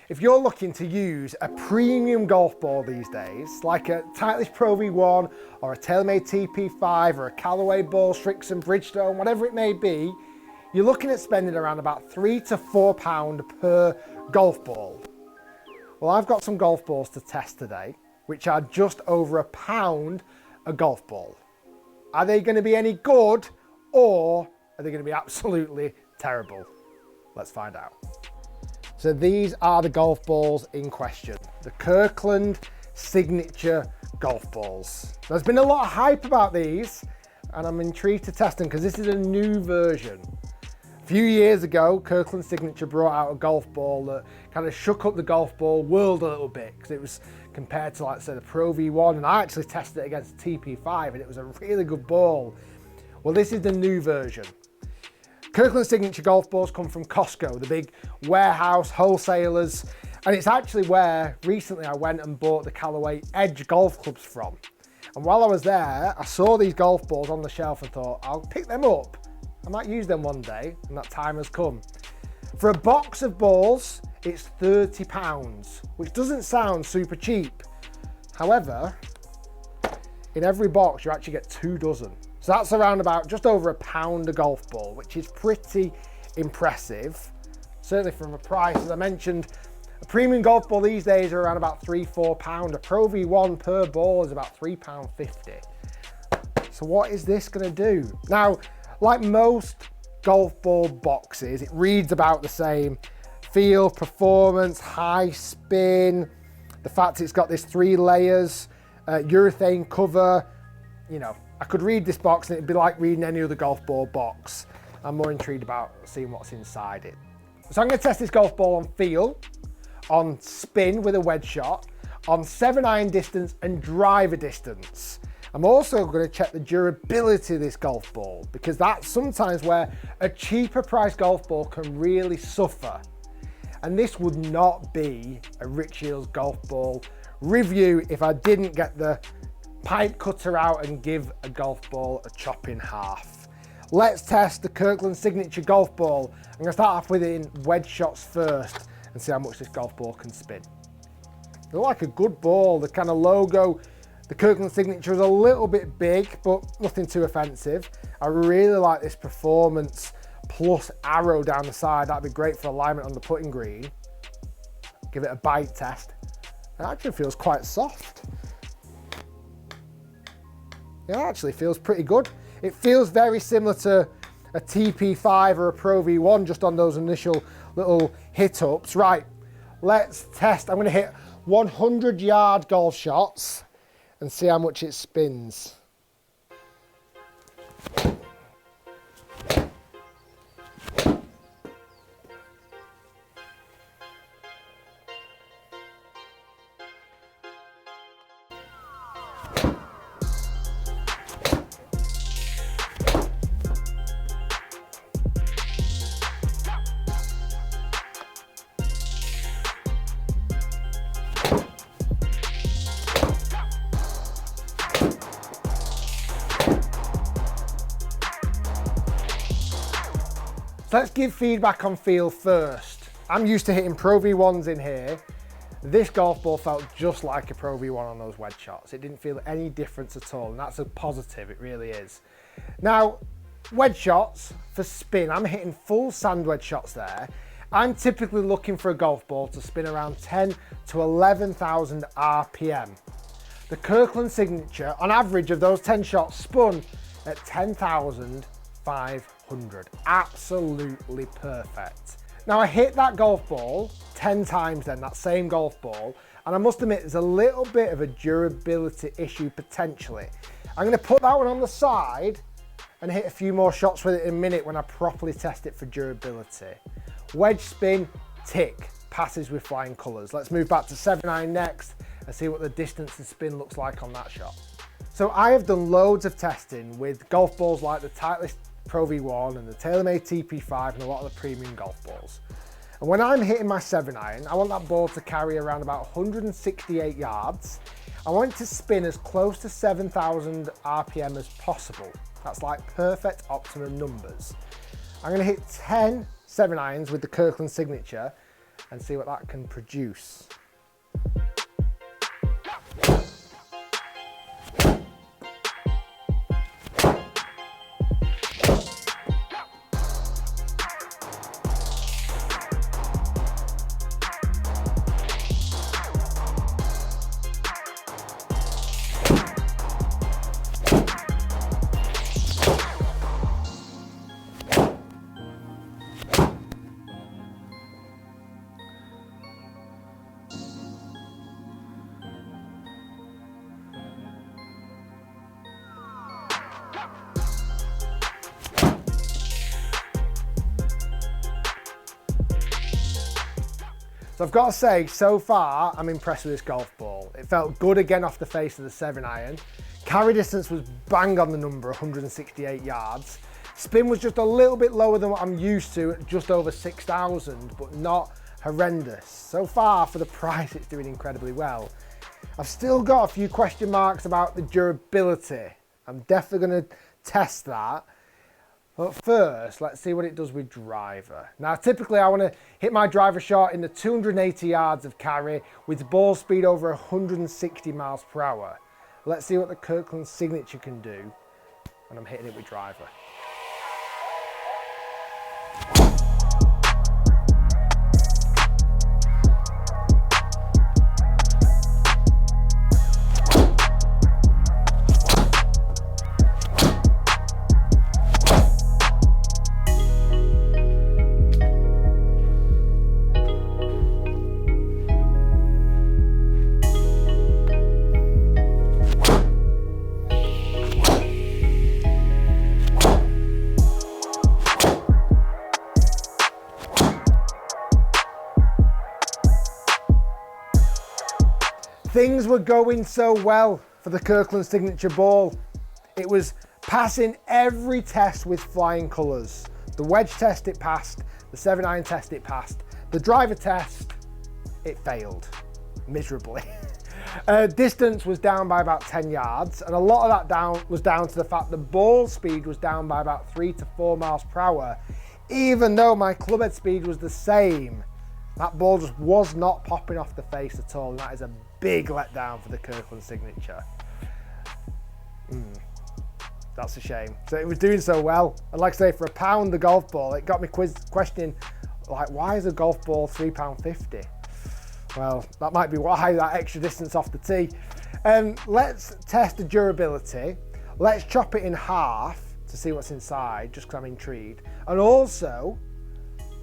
If you're looking to use a premium golf ball these days, like a Titleist Pro V1 or a TaylorMade TP5 or a Callaway ball, Srixon, Bridgestone, whatever it may be, you're looking at spending around about £3 to £4 per golf ball. Well, I've got some golf balls to test today, which are just over £1 a golf ball. Are they going to be any good, or are they going to be absolutely terrible? Let's find out. So these are the golf balls in question, the Kirkland Signature golf balls. There's been a lot of hype about these, and I'm intrigued to test them because this is a new version. A few years ago, Kirkland Signature brought out a golf ball that kind of shook up the golf ball world a little bit, because it was compared to, like, say, the Pro V1, and I actually tested it against the TP5, and it was a really good ball. Well, this is the new version. Kirkland Signature golf balls come from Costco, the big warehouse wholesalers, and it's actually where recently I went and bought the Callaway Edge golf clubs from. And while I was there, I saw these golf balls on the shelf and thought, I'll pick them up. I might use them one day, and that time has come. For a box of balls, it's £30, which doesn't sound super cheap. However, in every box, you actually get 2 dozen. So that's around about just over £1 a golf ball, which is pretty impressive. Certainly from a price, as I mentioned, a premium golf ball these days are around about £3 to £4. A Pro V1 per ball is about £3.50. So what is this gonna do? Now, like most golf ball boxes, it reads about the same: feel, performance, high spin, the fact it's got this 3 layers, urethane cover. You know, I could read this box and it'd be like reading any other golf ball box. I'm more intrigued about seeing what's inside it. So I'm going to test this golf ball on feel, on spin with a wedge shot, on 7-iron distance and driver distance. I'm also going to check the durability of this golf ball, because that's sometimes where a cheaper price golf ball can really suffer. And this would not be a Rick Shiels golf ball review if I didn't get the pipe cutter out and give a golf ball a chop in half. Let's test the Kirkland Signature golf ball. I'm going to start off with it in wedge shots first and see how much this golf ball can spin. It looks like a good ball. The kind of logo, the Kirkland Signature, is a little bit big, but nothing too offensive. I really like this performance plus arrow down the side. That'd be great for alignment on the putting green. Give it a bite test. It actually feels quite soft. It actually feels pretty good. It feels very similar to a TP5 or a Pro V1 just on those initial little hit-ups. Right, let's test. I'm going to hit 100-yard golf shots and see how much it spins. Let's give feedback on feel first. I'm used to hitting Pro V1s in here. This golf ball felt just like a Pro V1 on those wedge shots. It didn't feel any difference at all, and that's a positive, it really is. Now, wedge shots for spin, I'm hitting full sand wedge shots there. I'm typically looking for a golf ball to spin around 10 to 11,000 RPM. The Kirkland Signature, on average of those 10 shots, spun at 10,500. Absolutely perfect. Now, I hit that golf ball 10 times then, that same golf ball, and I must admit there's a little bit of a durability issue potentially. I'm going to put that one on the side and hit a few more shots with it in a minute when I properly test it for durability. Wedge spin, tick, passes with flying colours. Let's move back to 7-iron next and see what the distance and spin looks like on that shot. So I have done loads of testing with golf balls like the Titleist Pro V1 and the TaylorMade TP5 and a lot of the premium golf balls. And when I'm hitting my 7-iron, I want that ball to carry around about 168 yards. I want it to spin as close to 7,000 RPM as possible. That's like perfect optimum numbers. I'm going to hit 10 7-irons with the Kirkland Signature, and see what that can produce. So I've got to say, so far, I'm impressed with this golf ball. It felt good again off the face of the 7-iron. Carry distance was bang on the number, 168 yards. Spin was just a little bit lower than what I'm used to, at just over 6,000, but not horrendous. So far, for the price, it's doing incredibly well. I've still got a few question marks about the durability. I'm definitely going to test that. But first, let's see what it does with driver. Now, typically I want to hit my driver shot in the 280 yards of carry with ball speed over 160 miles per hour. Let's see what the Kirkland Signature can do when I'm hitting it with driver. Things were going so well for the Kirkland Signature ball. It was passing every test with flying colours. The wedge test it passed, the 7-iron test it passed, the driver test it failed miserably. Distance was down by about 10 yards, and a lot of that was down to the fact the ball speed was down by about 3 to 4 miles per hour, even though my club head speed was the same. That ball just was not popping off the face at all, and that is a big letdown for the Kirkland Signature. That's a shame. So it was doing so well, and like I say, for £1 the golf ball, it got me questioning, like, why is a golf ball £3.50? Well, that might be why, that extra distance off the tee. Let's test the durability. Let's chop it in half to see what's inside, just because I'm intrigued. And also,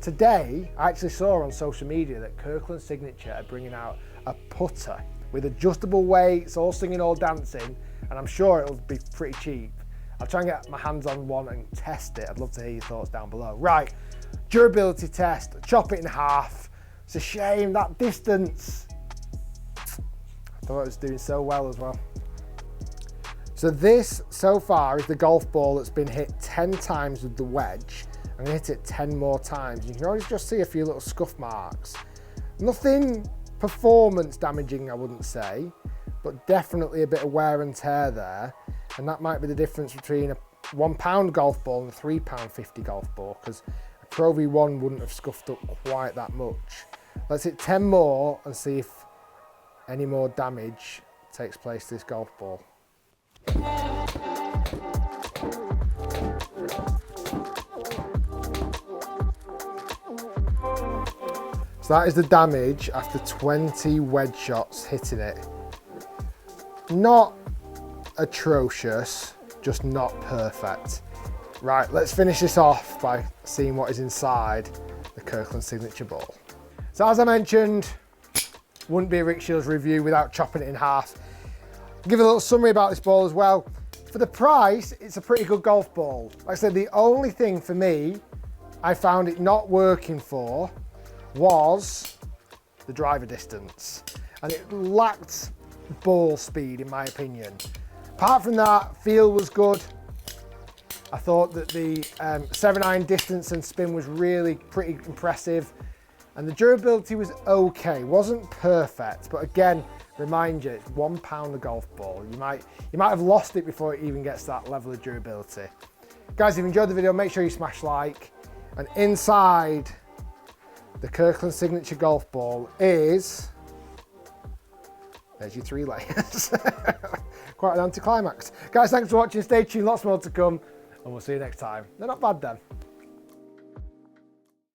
today, I actually saw on social media that Kirkland Signature are bringing out a putter with adjustable weights, all singing, all dancing, and I'm sure it'll be pretty cheap. I'll try and get my hands on one and test it. I'd love to hear your thoughts down below. Right, durability test, chop it in half. It's a shame, that distance. I thought it was doing so well as well. So this, so far, is the golf ball that's been hit 10 times with the wedge. I'm gonna hit it 10 more times. You can always just see a few little scuff marks. Nothing performance damaging, I wouldn't say, but definitely a bit of wear and tear there. And that might be the difference between a £1 golf ball and a £3.50 golf ball, because a Pro V1 wouldn't have scuffed up quite that much. Let's hit 10 more and see if any more damage takes place to this golf ball. So that is the damage after 20 wedge shots hitting it. Not atrocious, just not perfect. Right, let's finish this off by seeing what is inside the Kirkland Signature ball. So as I mentioned, wouldn't be a Rick Shiels review without chopping it in half. I'll give you a little summary about this ball as well. For the price, it's a pretty good golf ball. Like I said, the only thing for me I found it not working for was the driver distance, and it lacked ball speed in my opinion. Apart from that, feel was good. I thought that the 7-iron distance and spin was really pretty impressive, and the durability was okay. Wasn't perfect, but again, remind you, it's £1 a golf ball. You might have lost it before it even gets that level of durability. Guys, if you enjoyed the video, make sure you smash like, and inside the Kirkland Signature golf ball is, there's your 3 layers. Quite an anticlimax. Guys, thanks for watching. Stay tuned, lots more to come, and we'll see you next time. They're not bad then.